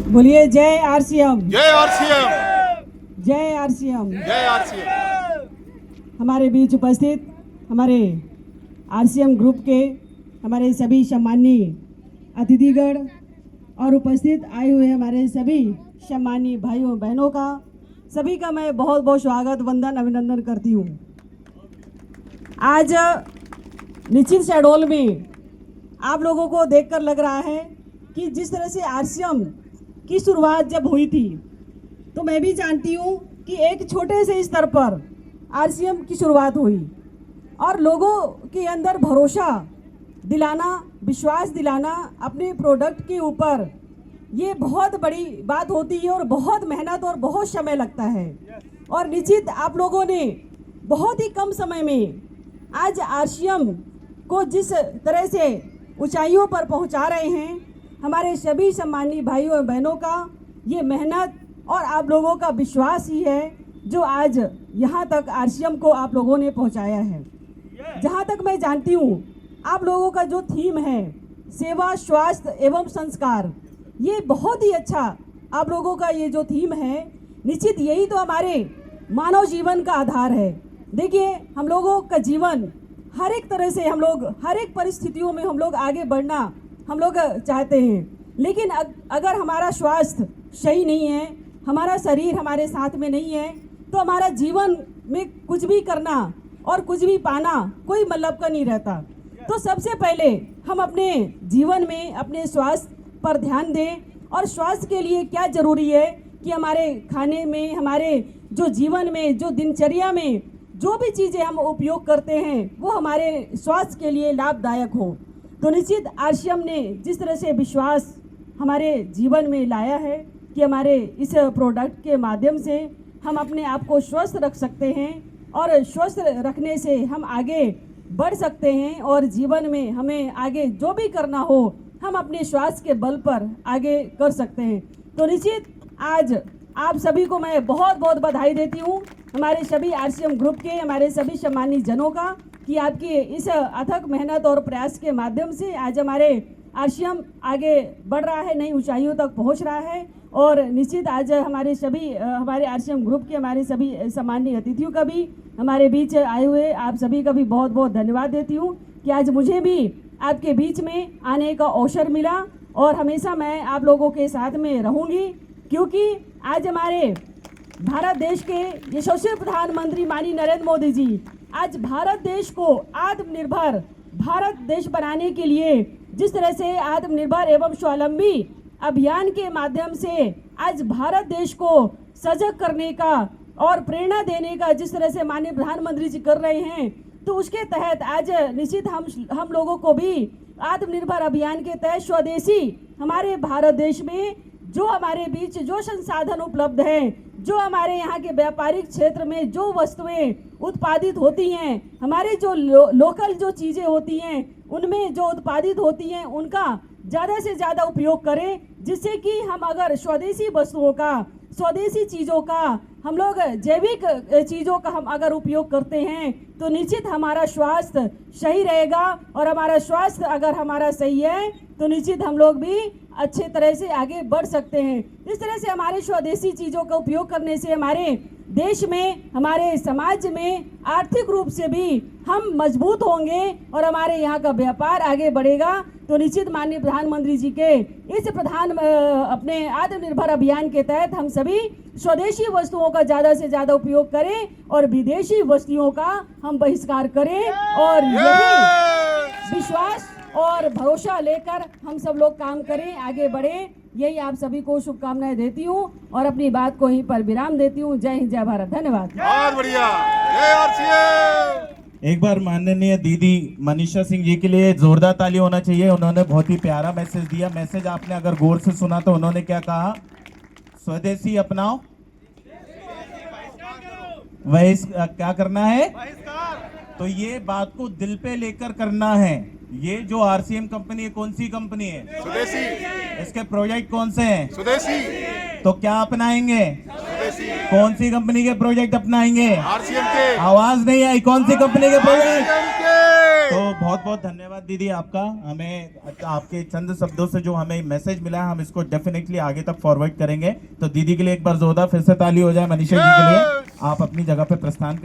बोलिए जय आरसीएम, जय आरसीएम, जय आरसीएम। जय आरसीएम। हमारे बीच उपस्थित हमारे आरसीएम ग्रुप के हमारे सभी सम्माननीय अतिथिगण और उपस्थित आए हुए हमारे सभी सम्माननीय भाइयों बहनों का सभी का मैं बहुत बहुत स्वागत वंदन अभिनंदन करती हूँ। आज निश्चित शहडोल में आप लोगों को देखकर लग रहा है कि जिस तरह से आरसीएम की शुरुआत जब हुई थी तो मैं भी जानती हूँ कि एक छोटे से स्तर पर आरसीएम की शुरुआत हुई और लोगों के अंदर भरोसा दिलाना, विश्वास दिलाना अपने प्रोडक्ट के ऊपर, ये बहुत बड़ी बात होती है और बहुत मेहनत और बहुत समय लगता है। और निश्चित आप लोगों ने बहुत ही कम समय में आज आरसीएम को जिस तरह से ऊंचाइयों पर पहुंचा रहे हैं, हमारे सभी सम्माननीय भाइयों और बहनों का ये मेहनत और आप लोगों का विश्वास ही है जो आज यहाँ तक आरसीएम को आप लोगों ने पहुँचाया है। जहाँ तक मैं जानती हूँ आप लोगों का जो थीम है सेवा, स्वास्थ्य एवं संस्कार, ये बहुत ही अच्छा आप लोगों का ये जो थीम है, निश्चित यही तो हमारे मानव जीवन का आधार है। देखिए हम लोगों का जीवन हर एक तरह से हम लोग हर एक परिस्थितियों में हम लोग आगे बढ़ना हम लोग चाहते हैं, लेकिन अगर हमारा स्वास्थ्य सही नहीं है, हमारा शरीर हमारे साथ में नहीं है, तो हमारा जीवन में कुछ भी करना और कुछ भी पाना कोई मतलब का नहीं रहता। तो सबसे पहले हम अपने जीवन में अपने स्वास्थ्य पर ध्यान दें और स्वास्थ्य के लिए क्या ज़रूरी है कि हमारे खाने में, हमारे जो जीवन में, जो दिनचर्या में जो भी चीज़ें हम उपयोग करते हैं वो हमारे स्वास्थ्य के लिए लाभदायक हो। तो निश्चित आरसीएम ने जिस तरह से विश्वास हमारे जीवन में लाया है कि हमारे इस प्रोडक्ट के माध्यम से हम अपने आप को स्वस्थ रख सकते हैं और स्वस्थ रखने से हम आगे बढ़ सकते हैं और जीवन में हमें आगे जो भी करना हो हम अपने स्वास्थ्य के बल पर आगे कर सकते हैं। तो निश्चित आज आप सभी को मैं बहुत बहुत बधाई देती हूँ, हमारे सभी आरसीएम ग्रुप के, हमारे सभी सम्मानित जनों का, कि आपकी इस अथक मेहनत और प्रयास के माध्यम से आज हमारे आरसीएम आगे बढ़ रहा है, नई ऊंचाइयों तक पहुंच रहा है। और निश्चित आज हमारे सभी हमारे आरसीएम ग्रुप के हमारे सभी सम्माननीय अतिथियों का भी हमारे बीच आए हुए आप सभी का भी बहुत बहुत धन्यवाद देती हूँ कि आज मुझे भी आपके बीच में आने का अवसर मिला और हमेशा मैं आप लोगों के साथ में रहूँगी, क्योंकि आज हमारे भारत देश के यशस्वी प्रधानमंत्री माननीय नरेंद्र मोदी जी आज भारत देश को आत्मनिर्भर भारत देश बनाने के लिए जिस तरह से आत्मनिर्भर एवं स्वावलंबी अभियान के माध्यम से आज भारत देश को सजग करने का और प्रेरणा देने का जिस तरह से माननीय प्रधानमंत्री जी कर रहे हैं, तो उसके तहत आज निश्चित हम लोगों को भी आत्मनिर्भर अभियान के तहत स्वदेशी हमारे भारत देश में जो हमारे बीच जो संसाधन उपलब्ध हैं, जो हमारे यहाँ के व्यापारिक क्षेत्र में जो वस्तुएं उत्पादित होती हैं, हमारे जो लोकल जो चीज़ें होती हैं उनमें जो उत्पादित होती हैं उनका ज़्यादा से ज़्यादा उपयोग करें, जिससे कि हम अगर स्वदेशी वस्तुओं का, स्वदेशी चीज़ों का, हम लोग जैविक चीज़ों का हम अगर उपयोग करते हैं तो निश्चित हमारा स्वास्थ्य सही रहेगा और हमारा स्वास्थ्य अगर हमारा सही है तो निश्चित हम लोग भी अच्छे तरह से आगे बढ़ सकते हैं। इस तरह से हमारे स्वदेशी चीज़ों का उपयोग करने से हमारे देश में, हमारे समाज में आर्थिक रूप से भी हम मजबूत होंगे और हमारे यहाँ का व्यापार आगे बढ़ेगा। तो निश्चित माननीय प्रधानमंत्री जी के इस अपने आत्मनिर्भर अभियान के तहत हम सभी स्वदेशी वस्तुओं का ज़्यादा से ज़्यादा उपयोग करें और विदेशी वस्तुओं का हम बहिष्कार करें और यही विश्वास और भरोसा लेकर हम सब लोग काम करें, आगे बढ़ें। यही आप सभी को शुभकामनाएं देती हूँ और अपनी बात को यहीं पर विराम देती हूँ। जय हिंद, जय भारत, धन्यवाद। बहुत बढ़िया, जय आरसीएम। एक बार माननीय दीदी मनीषा सिंह जी के लिए जोरदार ताली होना चाहिए। उन्होंने बहुत ही प्यारा मैसेज दिया। मैसेज आपने अगर गौर से सुना तो उन्होंने क्या कहा? स्वदेशी अपनाओ, वही क्या करना है? तो ये बात को दिल पे लेकर करना है। ये जो आरसीएम कंपनी है, कौन सी कंपनी है? स्वदेशी। इसके प्रोजेक्ट कौन से हैं? स्वदेशी। तो क्या अपनाएंगे? स्वदेशी। कौन सी कंपनी के प्रोजेक्ट अपनाएंगे? आरसीएम के। आवाज नहीं आई, कौन सी कंपनी के प्रोजेक्ट? आरसीएम के। तो बहुत बहुत धन्यवाद दीदी आपका, हमें आपके चंद शब्दों से जो हमें मैसेज मिला है हम इसको डेफिनेटली आगे तक फॉरवर्ड करेंगे। तो दीदी के लिए एक बार जोरदार फिर से ताली हो जाए मनीषा जी के लिए। आप अपनी जगह पे प्रस्थान